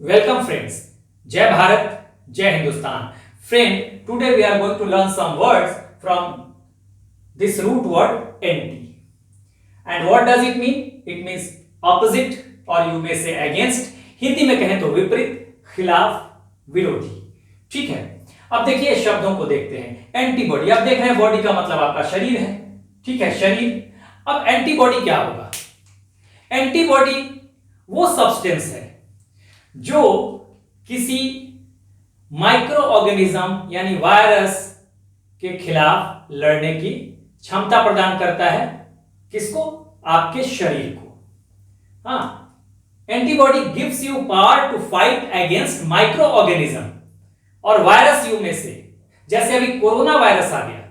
Welcome friends. Jai Bharat, Jai Hindustan. Friend, today we are going to learn some words from this root word anti. And what does it mean? It means opposite or you may say against. Hindi में कहें तो विपरीत, खिलाफ, विरोधी. ठीक है. अब देखिए शब्दों को देखते हैं. एंटीबॉडी, आप देख रहे हैं बॉडी का मतलब आपका शरीर है. ठीक है, शरीर. अब एंटीबॉडी क्या होगा? एंटीबॉडी वो सब्सटेंस है जो किसी माइक्रो ऑर्गेनिज्म यानी वायरस के खिलाफ लड़ने की क्षमता प्रदान करता है. किसको? आपके शरीर को. हाँ, antibody gives you power to fight against microorganism और वायरस यू में से. जैसे अभी कोरोना वायरस आ गया,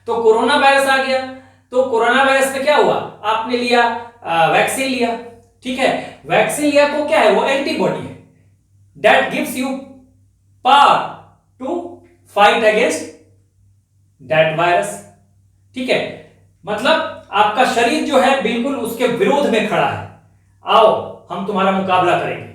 तो कोरोना वायरस आ गया तो कोरोना वायरस में क्या हुआ? आपने लिया वैक्सीन लिया. ठीक है, वैक्सीन लिया तो क्या है? वो एंटीबॉडी है that gives you power to fight against that virus. ठीक है, मतलब आपका शरीर जो है बिल्कुल उसके विरोध में खड़ा है. आओ हम तुम्हारा मुकाबला करेंगे.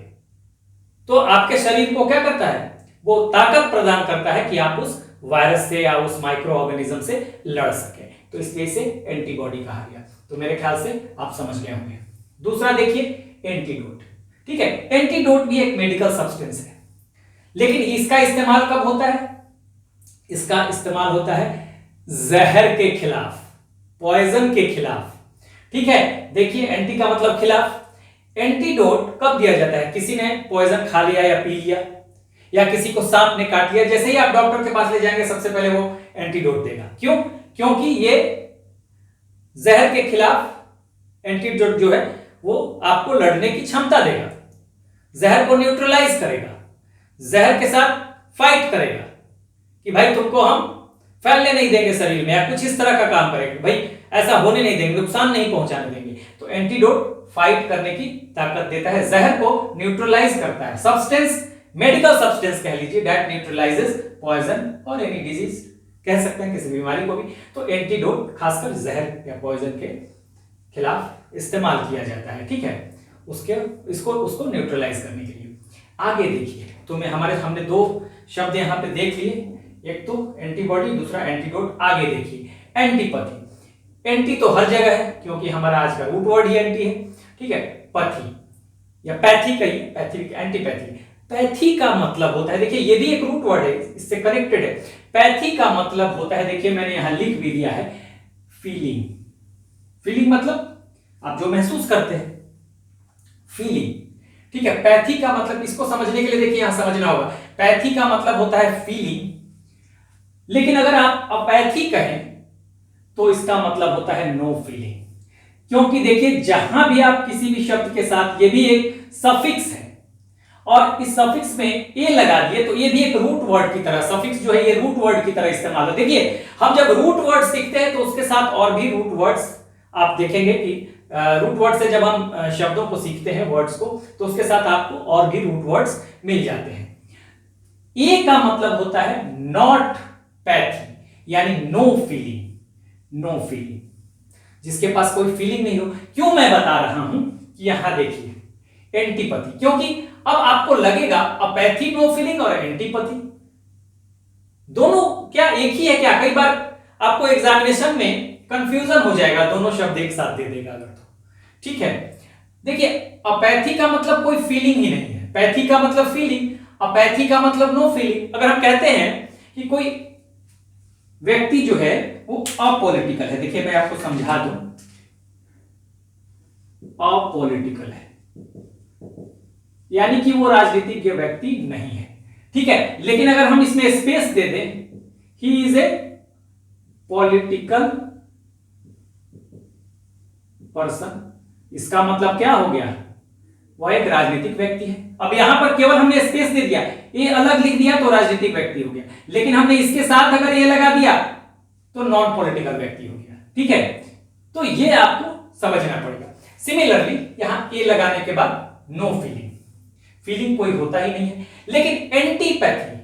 तो आपके शरीर को क्या करता है? वो ताकत प्रदान करता है कि आप उस वायरस से या उस माइक्रो ऑर्गेनिज्म से लड़ सके. तो इसलिए इसे एंटीबॉडी कहा गया. तो मेरे ख्याल से आप समझ गए होंगे. दूसरा देखिए एंटीडोट. ठीक है, एंटीडोट भी एक मेडिकल सब्सटेंस है, लेकिन इसका इस्तेमाल कब होता है? इसका इस्तेमाल होता है जहर के खिलाफ, पॉइजन के खिलाफ. ठीक है, देखिए एंटी का मतलब खिलाफ. एंटीडोट कब दिया जाता है? किसी ने पॉइजन खा लिया या पी लिया, या किसी को सांप ने काट लिया, जैसे ही आप डॉक्टर के पास ले जाएंगे सबसे पहले वो एंटीडोट देगा. क्यों? क्योंकि ये जहर के खिलाफ एंटीडोट जो है वो आपको लड़ने की क्षमता देगा, जहर को न्यूट्रलाइज करेगा, जहर के साथ फाइट करेगा कि भाई तुमको हम फैलने नहीं देंगे शरीर में, या कुछ इस तरह का काम करेगा, भाई ऐसा होने नहीं देंगे, नुकसान नहीं पहुंचाने देंगे. तो एंटीडोट फाइट करने की ताकत देता है, जहर को न्यूट्रलाइज करता है. सब्सटेंस, मेडिकल सब्सटेंस कह लीजिए, दैट न्यूट्रलाइजेस पॉइजन और एनी डिजीज कह सकते हैं, किसी बीमारी को भी. तो एंटीडोट खासकर जहर या पॉइजन के खिलाफ इस्तेमाल किया जाता है. ठीक है, उसको न्यूट्रलाइज करने के लिए. आगे देखिए, तो हमने दो शब्द यहां पे देख लिए, एक तो एंटीबॉडी, दूसरा एंटीडोट. आगे देखिए एंटीपैथी. एंटी तो हर जगह है क्योंकि हमारा आज का रूट वर्ड ही एंटी है. ठीक है, पैथी या पैथी कहिए, पैथी एंटीपैथी. पैथी का मतलब होता है, देखिए ये भी एक रूट वर्ड है, इससे कनेक्टेड है. पैथी का मतलब होता है, देखिए मैंने यहां लिख भी दिया है, फीलिंग. फीलिंग मतलब आप जो महसूस करते हैं, फीलिंग. ठीक है, पैथी का मतलब, इसको समझने के लिए देखिए यहां समझना होगा. पैथी का मतलब होता है फीलिंग, लेकिन अगर आप अपैथी कहें तो इसका मतलब होता है नो फीलिंग. क्योंकि देखिए जहां भी आप किसी भी शब्द के साथ, ये भी एक सफिक्स है और इस सफिक्स में ए लगा दिए तो ये भी एक रूट वर्ड की तरह, सफिक्स जो है ये रूट वर्ड की तरह इस्तेमाल है. देखिए हम जब रूट वर्ड सीखते हैं तो उसके साथ और भी रूट वर्ड्स आप देखेंगे कि रूट वर्ड से जब हम शब्दों को सीखते हैं, वर्ड्स को, तो उसके साथ आपको और भी रूट वर्ड्स मिल जाते हैं. ए का मतलब होता है नॉट पैथी, यानी नो फीलिंग. नो फीलिंग, जिसके पास कोई फीलिंग नहीं हो. क्यों मैं बता रहा हूं कि यहां देखिए एंटीपैथी, क्योंकि अब आपको लगेगा अपैथी नो फीलिंग और एंटीपैथी दोनों क्या एक ही है क्या? कई बार आपको एग्जामिनेशन में कंफ्यूजन हो जाएगा, दोनों शब्द एक साथ दे देगा अगर तो. ठीक है, देखिए अपैथी का मतलब कोई फीलिंग ही नहीं है, पैथी का मतलब फीलिंग, अपैथी का मतलब नो फीलिंग. अगर हम कहते हैं कि कोई व्यक्ति जो है वो अपॉलिटिकल है, देखिए मैं आपको समझा दूं, अपॉलिटिकल है यानी कि वो राजनीतिज्ञ व्यक्ति नहीं है. ठीक है, लेकिन अगर हम इसमें स्पेस दे दें, he is a political person, इसका मतलब क्या हो गया? वह एक राजनीतिक व्यक्ति है. अब यहां पर केवल हमने स्पेस दे दिया, ये अलग लिख दिया तो राजनीतिक व्यक्ति हो गया, लेकिन हमने इसके साथ अगर ये लगा दिया तो नॉन पॉलिटिकल व्यक्ति हो गया. ठीक है, तो ये आपको समझना पड़ेगा. सिमिलरली यहां ए लगाने के बाद नो फीलिंग, फीलिंग कोई होता ही नहीं है. लेकिन एंटीपैथी,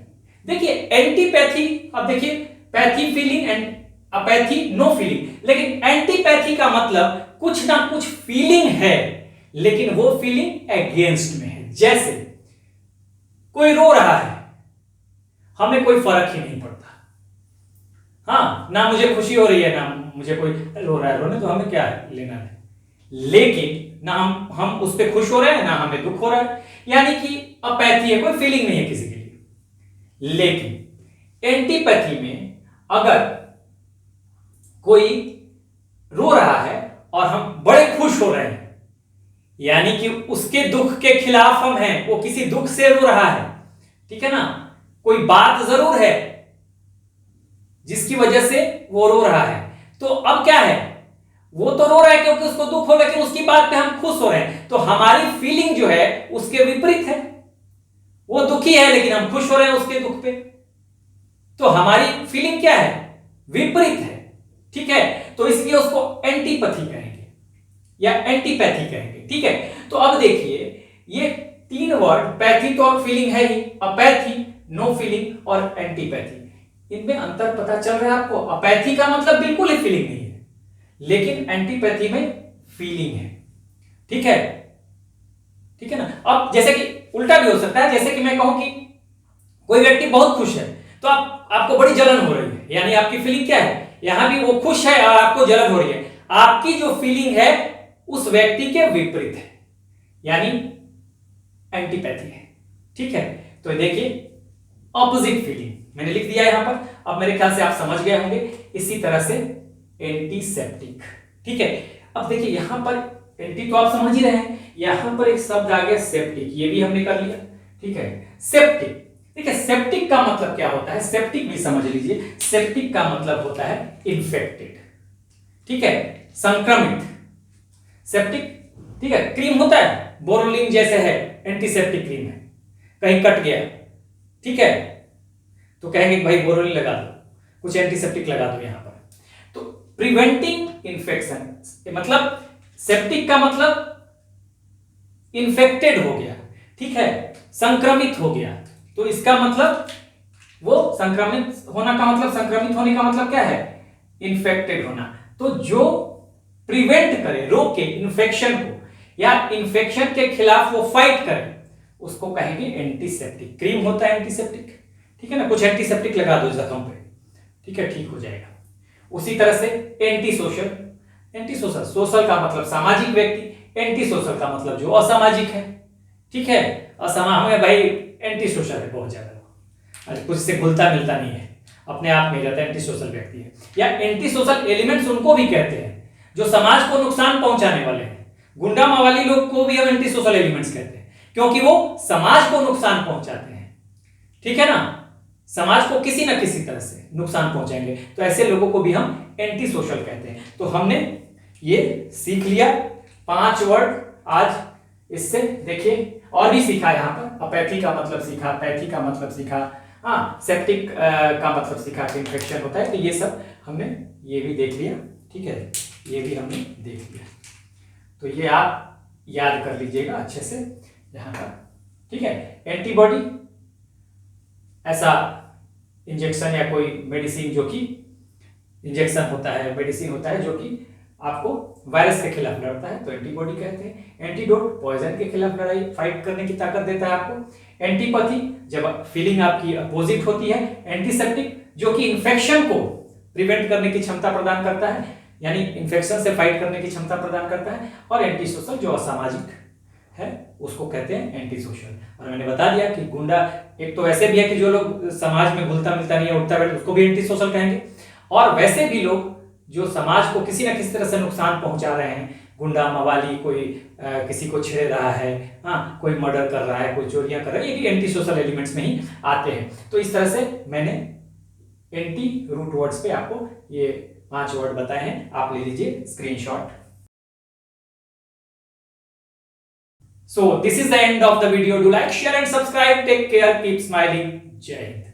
देखिए एंटीपैथी, अब देखिए pathy feeling and apathy no feeling, लेकिन एंटीपैथी का मतलब कुछ ना कुछ फीलिंग है, लेकिन वो फीलिंग अगेंस्ट में है. जैसे कोई रो रहा है, हमें कोई फर्क ही नहीं पड़ता। हाँ, ना मुझे खुशी हो रही है ना मुझे कोई रो रहा है, रोने तो हमें क्या लेना है। लेकिन ना हम उस पर खुश हो रहे हैं ना हमें दुख हो रहा है, यानी कि अपैथी है, कोई फीलिंग नहीं है किसी के लिए। लेकिन एंटीपैथी में अगर कोई रो रहा है और हम बड़े खुश हो रहे हैं, यानी कि उसके दुख के खिलाफ हम हैं, वो किसी दुख से रो रहा है, ठीक है ना, कोई बात जरूर है जिसकी वजह से वो रो रहा है। तो अब क्या है, वो तो रो रहा है क्योंकि उसको दुख हो, लेकिन उसकी बात पे हम खुश हो रहे हैं, तो हमारी फीलिंग जो है उसके विपरीत है। वो दुखी है लेकिन हम खुश हो रहे हैं उसके दुख पे, तो हमारी फीलिंग क्या है, विपरीत है, ठीक है। तो इसलिए उसको एंटीपैथी कहेंगे या एंटीपैथी कहेंगे, ठीक है। तो अब देखिए ये तीन वर्ड, पैथी तो अब फीलिंग है ही, अपैथी, नो फीलिंग और एंटीपैथी, इनमें अंतर पता चल रहा है आपको। अपैथी का मतलब बिल्कुल ही फीलिंग नहीं है, लेकिन एंटीपैथी में फीलिंग है, ठीक है, ठीक है ना। अब जैसे कि उल्टा भी हो सकता है, जैसे कि मैं कहूं कि कोई व्यक्ति बहुत खुश है तो आपको बड़ी जलन हो रही है, यानी आपकी फीलिंग क्या है, यहां भी वो खुश है और आपको जलन हो रही है, आपकी जो फीलिंग है उस व्यक्ति के विपरीत है, यानी एंटीपैथी है, ठीक है। तो देखिए ऑपोजिट फीलिंग मैंने लिख दिया यहां पर, अब मेरे ख्याल से आप समझ गए होंगे। इसी तरह से एंटीसेप्टिक, ठीक है। अब देखिए यहां पर एंटी तो आप समझ ही रहे हैं, यहां पर एक शब्द आ गया सेप्टिक, ये भी हमने कर लिया, ठीक है। सेप्टिक, ठीक है, सेप्टिक का मतलब क्या होता है, सेप्टिक भी समझ लीजिए। सेप्टिक का मतलब होता है इन्फेक्टेड, ठीक है, संक्रमित। सेप्टिक, ठीक है, क्रीम होता है बोरोलिन जैसे है, एंटीसेप्टिक क्रीम है, कहीं कट गया, ठीक है, तो कहेंगे भाई बोरोलिन लगा दो, कुछ एंटीसेप्टिक लगा दो यहां पर। तो प्रिवेंटिंग इन्फेक्शन, मतलब सेप्टिक का मतलब इन्फेक्टेड हो गया, ठीक है, संक्रमित हो गया, तो इसका मतलब वो संक्रमित होना का मतलब, संक्रमित होने का मतलब क्या है, इन्फेक्टेड होना। तो जो प्रिवेंट करे, रोके इन्फेक्शन को या इन्फेक्शन के खिलाफ वो फाइट करे, उसको कहेंगे एंटीसेप्टिक। क्रीम होता है एंटीसेप्टिक, ठीक है ना, कुछ एंटीसेप्टिक लगा दो जख्म पे, ठीक है, ठीक हो जाएगा। उसी तरह से anti social, anti social, social का मतलब सामाजिक व्यक्ति, एंटी सोशल का मतलब जो असामाजिक है, ठीक है, हमें भाई एंटी सोशल है बहुत ज्यादा, अरे कुछ से घुलता मिलता नहीं है, अपने आप में रहता है, एंटी सोशल व्यक्ति है। या एंटी सोशल एलिमेंट्स उनको भी कहते हैं जो समाज को नुकसान पहुंचाने वाले हैं। गुंडा मवाली लोग को भी हम एंटी सोशल एलिमेंट्स कहते हैं, क्योंकि वो समाज को नुकसान पहुंचाते हैं, ठीक है ना, समाज को किसी ना किसी तरह से नुकसान पहुंचाएंगे, तो ऐसे लोगों को भी हम एंटी सोशल कहते हैं। तो हमने ये सीख लिया 5 वर्ड आज, इससे देखिए और भी सीखा यहाँ पर, अपैथी का मतलब सीखा, पैथी का मतलब सीखा, हाँ, सेप्टिक का मतलब सीखा कि इन्फेक्शन होता है, तो ये सब हमने ये भी देख लिया, ठीक है, ये भी हमने देख लिया। तो ये आप याद कर लीजिएगा अच्छे से यहाँ पर, ठीक है। एंटीबॉडी ऐसा इंजेक्शन या कोई मेडिसिन जो कि इंजेक्शन होता है, मेडिसिन होता है जो कि आपको वायरस के खिलाफ लड़ता है, तो एंटीबॉडी कहते हैं। एंटीडोट पॉइजन के खिलाफ लड़ाई फाइट करने की ताकत देता है आपको। एंटीपैथी जब फीलिंग आपकी अपोजिट होती है। एंटीसेप्टिक जो कि इन्फेक्शन को प्रिवेंट करने की क्षमता प्रदान करता है, यानी इन्फेक्शन से फाइट करने की क्षमता प्रदान करता है। और एंटी सोशल जो असामाजिक है उसको कहते हैं एंटी सोशल। और मैंने बता दिया कि गुंडा एक तो वैसे भी है कि जो लोग समाज में घुलता मिलता नहीं है, उठता बैठता, उसको भी एंटी सोशल कहेंगे। और वैसे भी लोग जो समाज को किसी ना किसी तरह से नुकसान पहुंचा रहे हैं, गुंडा मवाली, कोई किसी को छेड़ रहा है, हाँ, कोई मर्डर कर रहा है, कोई चोरियां कर रहा है, ये भी एंटी सोशल एलिमेंट्स में ही आते हैं। तो इस तरह से मैंने एंटी रूट वर्ड्स पे आपको ये 5 वर्ड बताए हैं, आप ले लीजिए screenshot. So this is the end of the video. Do like, share and subscribe. Take care. Keep smiling. Jai Hind.